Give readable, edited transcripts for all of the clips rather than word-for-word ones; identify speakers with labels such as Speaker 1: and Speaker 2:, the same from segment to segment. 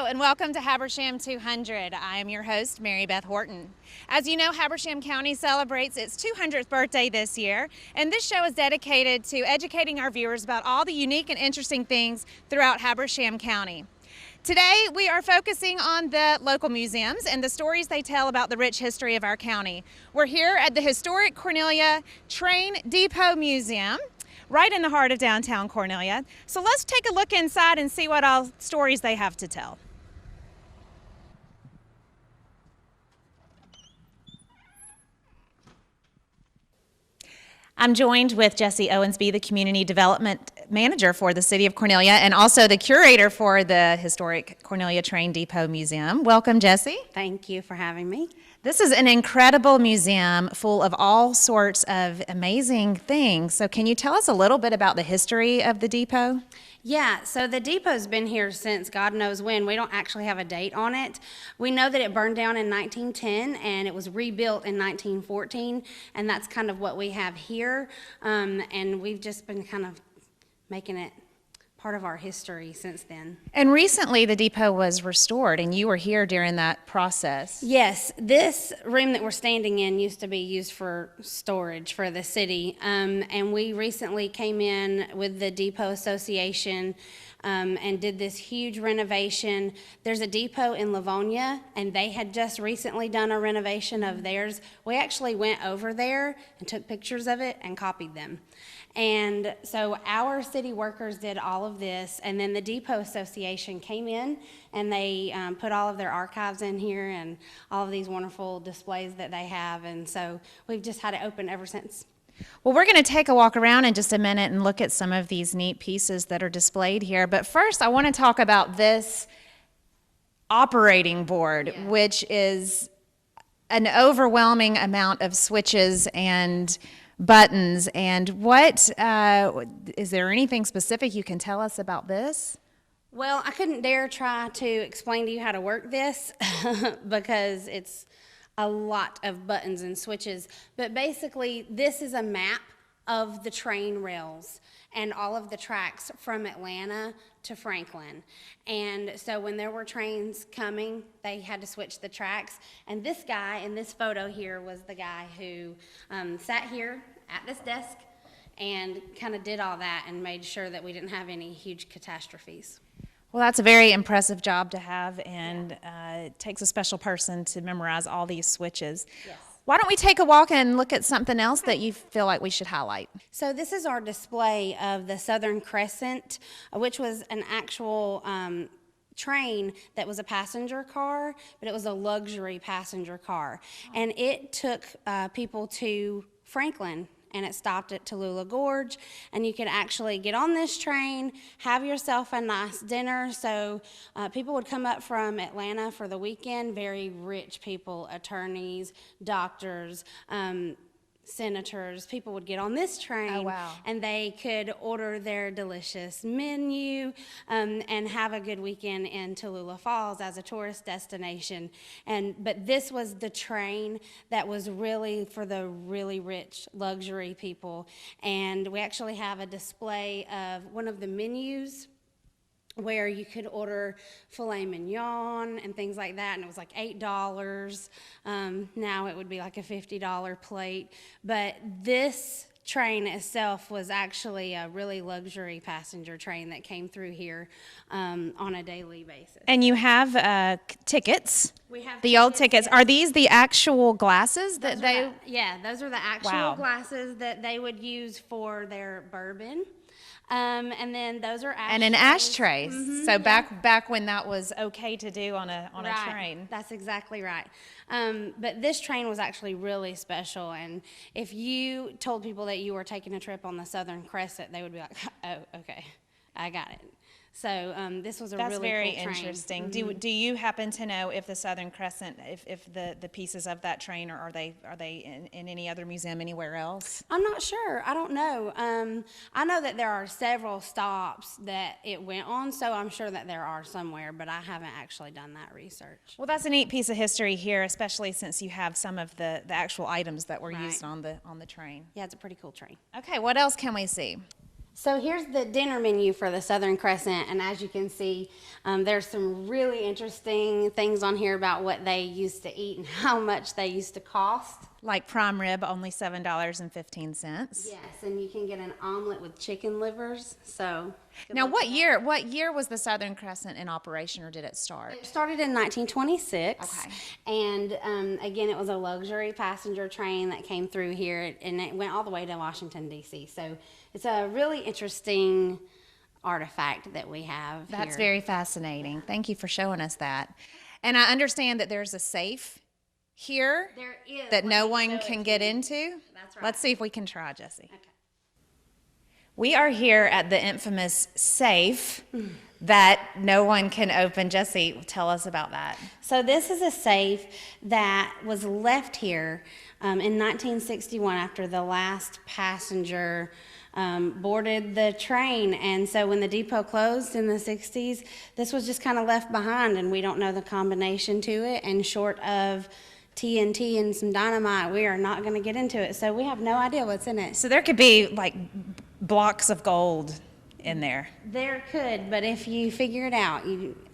Speaker 1: Hello and welcome to HAB200. I am your host, Mary Beth Horton. As you know, Habersham County celebrates its 200th birthday this year, and this show is dedicated to educating our viewers about all the unique and interesting things throughout Habersham County. Today, we are focusing on the local museums and the stories they tell about the rich history of our county. We're here at the historic Cornelia Train Depot Museum, right in the heart of downtown Cornelia. So let's take a look inside and see what all stories they have to tell. I'm joined with Jesse Owensby, the Community Development Manager for the City of Cornelia and also the curator for the historic Cornelia Train Depot Museum. Welcome, Jesse.
Speaker 2: Thank you for having me.
Speaker 1: This is an incredible museum full of all sorts of amazing things. So can you tell us a little bit about the history of the depot?
Speaker 2: Yeah, so the depot's been here since God knows when. We don't actually have a date on it. We know that it burned down in 1910 and it was rebuilt in 1914, and that's kind of what we have here. And we've just been kind of making it part of our history since then.
Speaker 1: And recently the depot was restored, and you were here during that process.
Speaker 2: Yes, this room that we're standing in used to be used for storage for the city, and we recently came in with the Depot Association and did this huge renovation. There's a depot in Livonia, and they had just recently done a renovation of theirs. We actually went over there and took pictures of it and copied them. And so our city workers did all of this, and then the Depot Association came in and they put all of their archives in here and all of these wonderful displays that they have, and so we've just had it open ever since.
Speaker 1: Well, we're going to take a walk around in just a minute and look at some of these neat pieces that are displayed here. But first, I want to talk about this operating board, which is an overwhelming amount of switches and buttons. And what is there anything specific you can tell us about this?
Speaker 2: Well, I couldn't dare try to explain to you how to work this because it's a lot of buttons and switches, but basically this is a map of the train rails and all of the tracks from Atlanta to Franklin. And so when there were trains coming, they had to switch the tracks. And this guy in this photo here was the guy who sat here at this desk and kind of did all that and made sure that we didn't have any huge catastrophes.
Speaker 1: Well, that's a very impressive job to have, and it takes a special person to memorize all these switches.
Speaker 2: Yes.
Speaker 1: Why don't we take a walk and look at something else that you feel like we should highlight?
Speaker 2: So this is our display of the Southern Crescent, which was an actual train that was a passenger car, but it was a luxury passenger car. And it took people to Franklin, and it stopped at Tallulah Gorge, and you could actually get on this train, have yourself a nice dinner. So people would come up from Atlanta for the weekend, very rich people, attorneys, doctors, senators. People would get on this train.
Speaker 1: Oh, wow.
Speaker 2: And they could order their delicious menu and have a good weekend in Tallulah Falls as a tourist destination. But this was the train that was really for the really rich luxury people. And we actually have a display of one of the menus where you could order filet mignon and things like that, and it was like $8. Now it would be like a $50 plate. But this train itself was actually a really luxury passenger train that came through here on a daily basis.
Speaker 1: And you have tickets.
Speaker 2: We have
Speaker 1: the old tickets.
Speaker 2: Yes.
Speaker 1: Are these the actual glasses that they?
Speaker 2: Yeah, those are the actual
Speaker 1: Wow.
Speaker 2: glasses that they would use for their bourbon. And then those are ashtrays.
Speaker 1: And an ashtray.
Speaker 2: Mm-hmm,
Speaker 1: So back when that was okay to do on a
Speaker 2: Right.
Speaker 1: train.
Speaker 2: That's exactly right. But this train was actually really special, and if you told people that you were taking a trip on the Southern Crescent, they would be like, "Oh, okay, I got it." So this was a
Speaker 1: That's
Speaker 2: really
Speaker 1: very
Speaker 2: cool train.
Speaker 1: interesting.
Speaker 2: Mm-hmm.
Speaker 1: Do you happen to know if the Southern Crescent, if the pieces of that train, or are they in any other museum anywhere else?
Speaker 2: I'm not sure. I don't know. I know that there are several stops that it went on, so I'm sure that there are somewhere, but I haven't actually done that research.
Speaker 1: Well, that's a neat piece of history here, especially since you have some of the actual items that were
Speaker 2: Right.
Speaker 1: used on the train.
Speaker 2: Yeah, it's a pretty cool train.
Speaker 1: Okay, what else can we see?
Speaker 2: So here's the dinner menu for the Southern Crescent, and as you can see, there's some really interesting things on here about what they used to eat and how much they used to cost.
Speaker 1: Like prime rib, only $7.15.
Speaker 2: Yes, and you can get an omelet with chicken livers. So
Speaker 1: Now, what year was the Southern Crescent in operation, or did it start?
Speaker 2: it started in 1926.
Speaker 1: Okay.
Speaker 2: And again, it was a luxury passenger train that came through here, and it went all the way to Washington, D.C. So it's a really interesting artifact that we have
Speaker 1: That's
Speaker 2: here.
Speaker 1: very fascinating. Thank you for showing us that. And I understand that there's a safe here
Speaker 2: There is.
Speaker 1: that
Speaker 2: Let
Speaker 1: no
Speaker 2: me
Speaker 1: one
Speaker 2: show it
Speaker 1: can
Speaker 2: to
Speaker 1: get
Speaker 2: you.
Speaker 1: into.
Speaker 2: That's right.
Speaker 1: Let's see if we can try, Jesse.
Speaker 2: Okay.
Speaker 1: We are here at the infamous safe that no one can open. Jesse, tell us about that.
Speaker 2: So this is a safe that was left here in 1961 after the last passenger boarded the train. And so when the depot closed in the 60s, this was just kind of left behind, and we don't know the combination to it. And short of TNT and some dynamite, we are not going to get into it. So we have no idea what's in it.
Speaker 1: So there could be like blocks of gold in there.
Speaker 2: There could, but if you figure it out,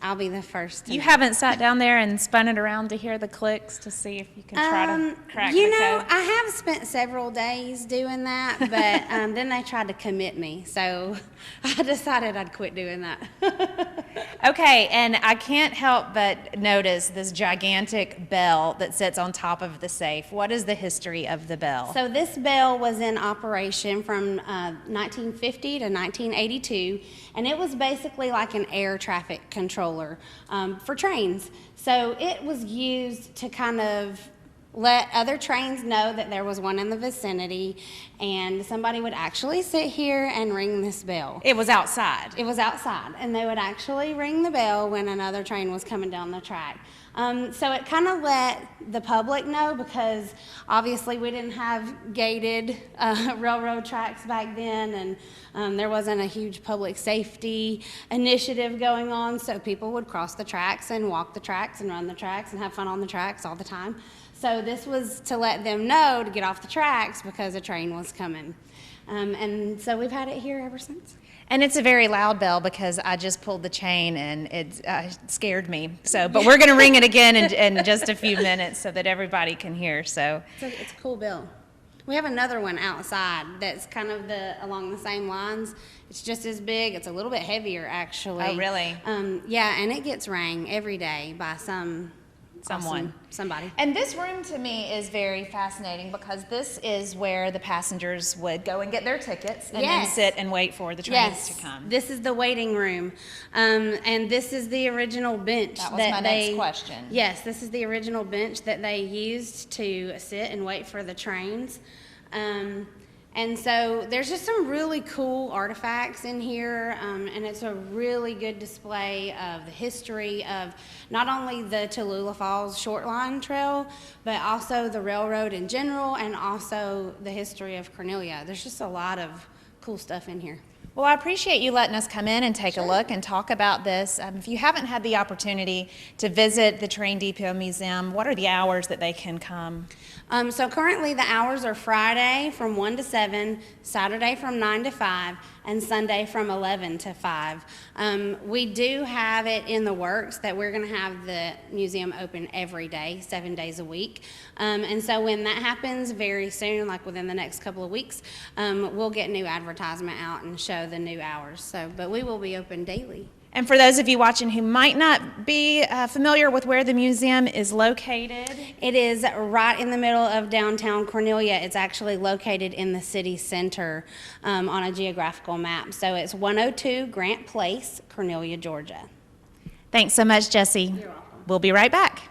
Speaker 2: I'll be the first to
Speaker 1: You
Speaker 2: know.
Speaker 1: haven't sat down there and spun it around to hear the clicks to see if you can try to crack
Speaker 2: You
Speaker 1: the
Speaker 2: know,
Speaker 1: code?
Speaker 2: I have spent several days doing that, but then they tried to commit me, so I decided I'd quit doing that.
Speaker 1: Okay, and I can't help but notice this gigantic bell that sits on top of the safe. What is the history of the bell?
Speaker 2: So this bell was in operation from 1950 to 1982, and it was basically like an air traffic controller for trains. So it was used to kind of let other trains know that there was one in the vicinity, and somebody would actually sit here and ring this bell.
Speaker 1: It was outside.
Speaker 2: It was outside, and they would actually ring the bell when another train was coming down the track. So it kind of let the public know, because obviously we didn't have gated railroad tracks back then, and there wasn't a huge public safety initiative going on, so people would cross the tracks and walk the tracks and run the tracks and have fun on the tracks all the time. So this was to let them know to get off the tracks because a train was coming. And so we've had it here ever since.
Speaker 1: And it's a very loud bell because I just pulled the chain and it scared me. So, but we're going to ring it again in just a few minutes so that everybody can hear. So
Speaker 2: It's a cool bell. We have another one outside that's kind of along the same lines. It's just as big. It's a little bit heavier, actually.
Speaker 1: Oh, really?
Speaker 2: Yeah, and it gets rang every day by
Speaker 1: someone.
Speaker 2: Somebody.
Speaker 1: And this room to me is very fascinating because this is where the passengers would go and get their tickets and then
Speaker 2: Yes.
Speaker 1: sit and wait for the trains to come.
Speaker 2: This is the waiting room, and this is the original bench.
Speaker 1: That was my next question.
Speaker 2: Yes, this is the original bench that they used to sit and wait for the trains. And so there's just some really cool artifacts in here, and it's a really good display of the history of not only the Tallulah Falls Short Line Trail, but also the railroad in general, and also the history of Cornelia. There's just a lot of cool stuff in here.
Speaker 1: Well, I appreciate you letting us come in and take a look and talk about this. If you haven't had the opportunity to visit the Train Depot Museum, what are the hours that they can come?
Speaker 2: So currently the hours are Friday from 1 to 7, Saturday from 9 to 5, and Sunday from 11 to 5. We do have it in the works that we're going to have the museum open every day, 7 days a week. And so when that happens very soon, like within the next couple of weeks, we'll get new advertisement out and show the new hours. So, but we will be open daily.
Speaker 1: And for those of you watching who might not be familiar with where the museum is located,
Speaker 2: It is right in the middle of downtown Cornelia. It's actually located in the city center on a geographical map. So it's 102 Grant Place, Cornelia, Georgia.
Speaker 1: thanks so much, Jesse.
Speaker 2: You're welcome.
Speaker 1: We'll be right back.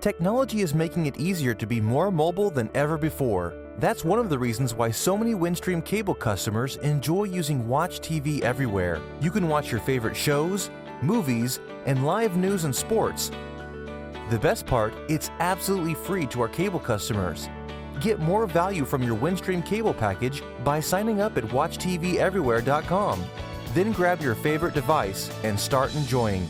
Speaker 3: Technology is making it easier to be more mobile than ever before. That's one of the reasons why so many Windstream cable customers enjoy using Watch TV Everywhere. You can watch your favorite shows, movies, and live news and sports. The best part, it's absolutely free to our cable customers. Get more value from your Windstream cable package by signing up at WatchTVEverywhere.com. Then grab your favorite device and start enjoying.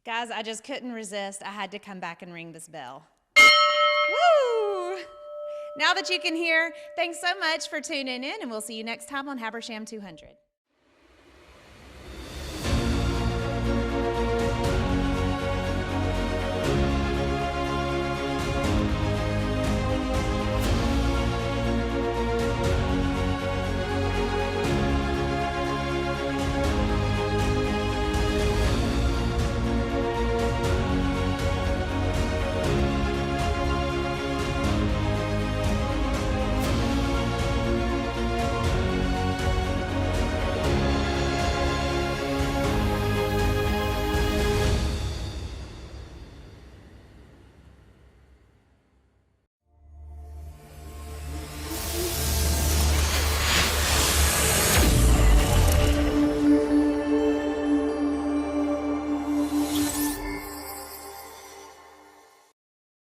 Speaker 1: Guys, I just couldn't resist. I had to come back and ring this bell. Woo! Now that you can hear, thanks so much for tuning in, and we'll see you next time on HAB200.